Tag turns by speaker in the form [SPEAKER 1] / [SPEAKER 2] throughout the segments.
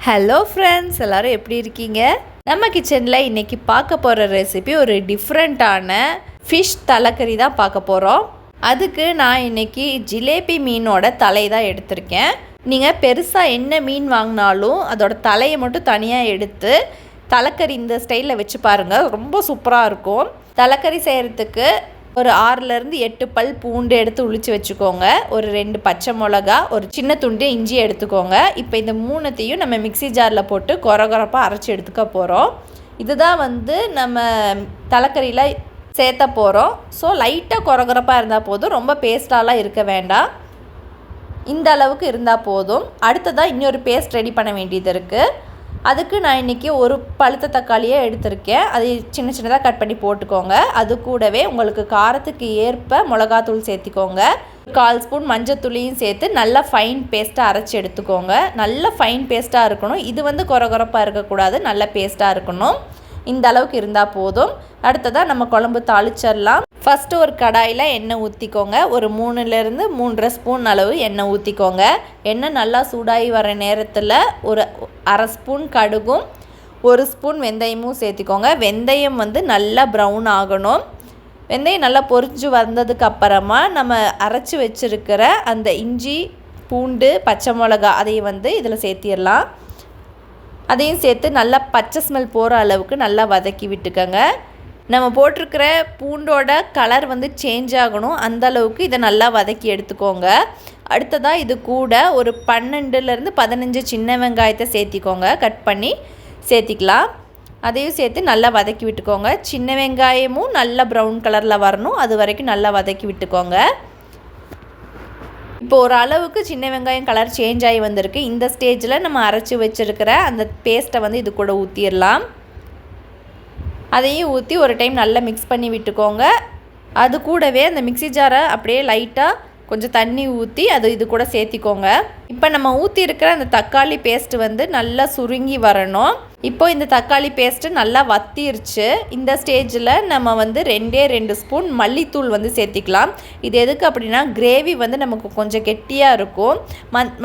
[SPEAKER 1] Hello friends, எல்லோரும் எப்படி இருக்கீங்க? நம்ம கிச்சனில் இன்றைக்கி பார்க்க போகிற ரெசிபி ஒரு டிஃப்ரெண்ட்டான ஃபிஷ் தலைக்கறி தான் பார்க்க போகிறோம். அதுக்கு நான் இன்றைக்கி ஜிலேபி மீனோட தலை தான் எடுத்திருக்கேன். நீங்கள் பெருசாக என்ன மீன் வாங்கினாலும் அதோட தலையை மட்டும் தனியாக எடுத்து தலைக்கறி இந்த ஸ்டைலில் வச்சு பாருங்கள், ரொம்ப சூப்பராக இருக்கும். தலைக்கறி செய்கிறதுக்கு ஒரு 6லேருந்து 8 பல் பூண்டு எடுத்து உளிச்சு வச்சுக்கோங்க. ஒரு 2 பச்சை மிளகா, ஒரு சின்ன துண்டு இஞ்சி எடுத்துக்கோங்க. இப்போ இந்த 3த்தையும் நம்ம மிக்சி ஜாரில் போட்டு கொரகொரப்பாக அரைச்சி எடுத்துக்க போகிறோம். இதுதான் நம்ம தலைக்கறியில் சேர்த்த போகிறோம். ஸோ லைட்டாக கொரகொரப்பாக இருந்தால் போதும், ரொம்ப பேஸ்டாலாம் இருக்க வேண்டாம். இந்த அளவுக்கு இருந்தால் போதும். அடுத்ததாக இன்னொரு பேஸ்ட் ரெடி பண்ண வேண்டியது இருக்குது. அதுக்கு நான் இன்றைக்கி ஒரு பழுத்த தக்காளியை எடுத்திருக்கேன். அது சின்ன சின்னதாக கட் பண்ணி போட்டுக்கோங்க. அது கூடவே உங்களுக்கு காரத்துக்கு ஏற்ப மிளகாத்தூள் சேர்த்திக்கோங்க. 1/4 ஸ்பூன் மஞ்சத்தூளையும் சேர்த்து நல்லா ஃபைன் பேஸ்ட்டாக அரைச்சி எடுத்துக்கோங்க. நல்ல ஃபைன் பேஸ்ட்டாக இருக்கணும். இது கொரகொரப்பாக இருக்கக்கூடாது, நல்ல பேஸ்ட்டாக இருக்கணும். இந்த அளவுக்கு இருந்தால் போதும். அடுத்ததாக நம்ம குழம்பு தாளிச்சிடலாம். ஃபஸ்ட்டு ஒரு கடாயில் எண்ணெய் ஊற்றிக்கோங்க. ஒரு 3லேருந்து 3.5 ஸ்பூன் அளவு எண்ணெய் ஊற்றிக்கோங்க. எண்ணெய் நல்லா சூடாகி வர நேரத்தில் ஒரு 1/2 ஸ்பூன் கடுகும் 1 ஸ்பூன் வெந்தயமும் சேர்த்திக்கோங்க. வெந்தயம் நல்லா ப்ரௌன் ஆகணும். வெந்தயம் நல்லா பொரிஞ்சு வந்ததுக்கு அப்புறமா நம்ம அரைச்சி வச்சுருக்கிற அந்த இஞ்சி, பூண்டு, பச்சை மிளகா அதையும் இதில் சேர்த்திடலாம். அதையும் சேர்த்து நல்லா பச்சை ஸ்மெல் போகிற அளவுக்கு நல்லா வதக்கி விட்டுக்கோங்க. நம்ம போட்டிருக்கிற பூண்டோட கலர் சேஞ்ச் ஆகணும், அந்த அளவுக்கு இதை நல்லா வதக்கி எடுத்துக்கோங்க. அடுத்ததாக இது கூட ஒரு 12லேருந்து 15 சின்ன வெங்காயத்தை சேர்த்திக்கோங்க. கட் பண்ணி சேர்த்திக்கலாம். அதையும் சேர்த்து நல்லா வதக்கி விட்டுக்கோங்க. சின்ன வெங்காயமும் நல்லா ப்ரௌன் கலரில் வரணும், அது வரைக்கும் நல்லா வதக்கி விட்டுக்கோங்க. இப்போ ஒரு அளவுக்கு சின்ன வெங்காயம் கலர் சேஞ்ச் ஆகி வந்திருக்கு. இந்த ஸ்டேஜில் நம்ம அரைச்சி வச்சுருக்கிற அந்த பேஸ்ட்டை இது கூட ஊற்றிடலாம். அதையும் ஊற்றி ஒரு டைம் நல்லா மிக்ஸ் பண்ணி விட்டுக்கோங்க. அது கூடவே அந்த மிக்ஸி ஜாரை அப்படியே லைட்டாக கொஞ்சம் தண்ணி ஊற்றி இது கூட சேர்த்திக்கோங்க. இப்போ நம்ம ஊற்றி இருக்கிற அந்த தக்காளி பேஸ்ட்டு நல்லா சுருங்கி வரணும். இப்போ இந்த தக்காளி பேஸ்ட்டு நல்லா வத்திருச்சு. இந்த ஸ்டேஜில் நம்ம 2 ஸ்பூன் மல்லித்தூள் சேர்த்திக்கலாம். இது எதுக்கு அப்படின்னா கிரேவி நமக்கு கொஞ்சம் கெட்டியாக இருக்கும்.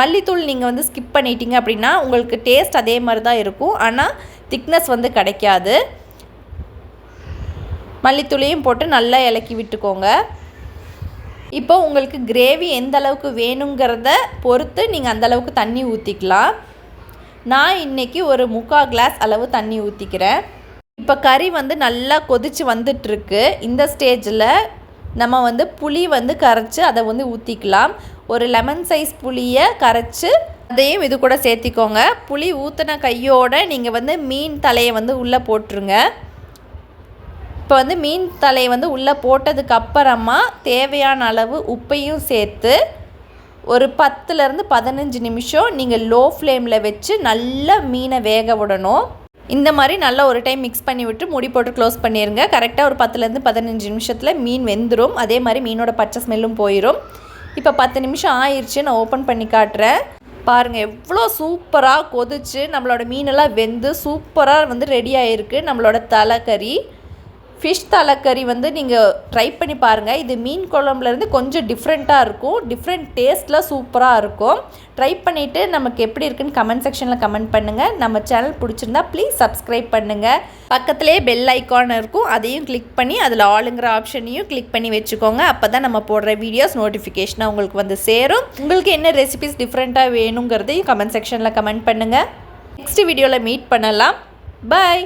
[SPEAKER 1] மல்லித்தூள் நீங்கள் ஸ்கிப் பண்ணிட்டீங்க அப்படின்னா உங்களுக்கு டேஸ்ட் அதே மாதிரி தான் இருக்கும், ஆனால் திக்னஸ் கிடைக்காது. மல்லித்தூளையும் போட்டு நல்லா இலக்கி விட்டுக்கோங்க. இப்போ உங்களுக்கு கிரேவி எந்த அளவுக்கு வேணுங்கிறத பொறுத்து நீங்கள் அந்தளவுக்கு தண்ணி ஊற்றிக்கலாம். நான் இன்றைக்கி ஒரு 3/4 கிளாஸ் அளவு தண்ணி ஊற்றிக்கிறேன். இப்போ கறி நல்லா கொதித்து வந்துட்டுருக்கு. இந்த ஸ்டேஜில் நம்ம புளி கரைச்சி அதை ஊற்றிக்கலாம். ஒரு லெமன் சைஸ் புளியை கரைச்சி அதையும் இது கூட சேர்த்திக்கோங்க. புளி ஊற்றின கையோடு நீங்கள் மீன் தலையை உள்ளே போட்டுருங்க. இப்போ மீன் தலையை உள்ளே போட்டதுக்கப்புறமா தேவையான அளவு உப்பையும் சேர்த்து ஒரு 10லேருந்து 15 நிமிஷம் நீங்கள் லோ ஃப்ளேமில் வச்சு நல்லா மீனை வேக விடணும். இந்த மாதிரி நல்லா ஒரு டைம் மிக்ஸ் பண்ணி விட்டு மூடி போட்டு க்ளோஸ் பண்ணிடுங்க. கரெக்டாக ஒரு 10லேருந்து 15 நிமிஷத்தில் மீன் வெந்துடும். அதே மாதிரி மீனோட பச்சை ஸ்மெல்லும் போயிடும். இப்போ 10 நிமிஷம் ஆயிடுச்சு. நான் ஓப்பன் பண்ணி காட்டுறேன். பாருங்கள், எவ்வளோ சூப்பராக கொதிச்சு நம்மளோட மீனெல்லாம் வெந்து சூப்பராக ரெடி ஆகிருக்கு நம்மளோட தலைக்கறி. ஃபிஷ் தலைக்கறி நீங்கள் ட்ரை பண்ணி பாருங்கள். இது மீன் குழம்புலேருந்து கொஞ்சம் டிஃப்ரெண்ட்டாக இருக்கும். டிஃப்ரெண்ட் டேஸ்ட்டில் சூப்பராக இருக்கும். ட்ரை பண்ணிவிட்டு நமக்கு எப்படி இருக்குன்னு கமெண்ட் செக்ஷனில் கமெண்ட் பண்ணுங்கள். நம்ம சேனல் பிடிச்சிருந்தா ப்ளீஸ் சப்ஸ்கிரைப் பண்ணுங்கள். பக்கத்துலேயே பெல் ஐக்கான் இருக்கும், அதையும் கிளிக் பண்ணி அதில் ஆளுங்கிற ஆப்ஷனையும் கிளிக் பண்ணி வச்சுக்கோங்க. அப்போ தான் நம்ம போடுற வீடியோஸ் நோட்டிஃபிகேஷனாக உங்களுக்கு சேரும். உங்களுக்கு என்ன ரெசிபிஸ் டிஃப்ரெண்ட்டாக வேணுங்கிறதையும் கமெண்ட் செக்ஷனில் கமெண்ட் பண்ணுங்கள். நெக்ஸ்ட் வீடியோவில் மீட் பண்ணலாம். பாய்.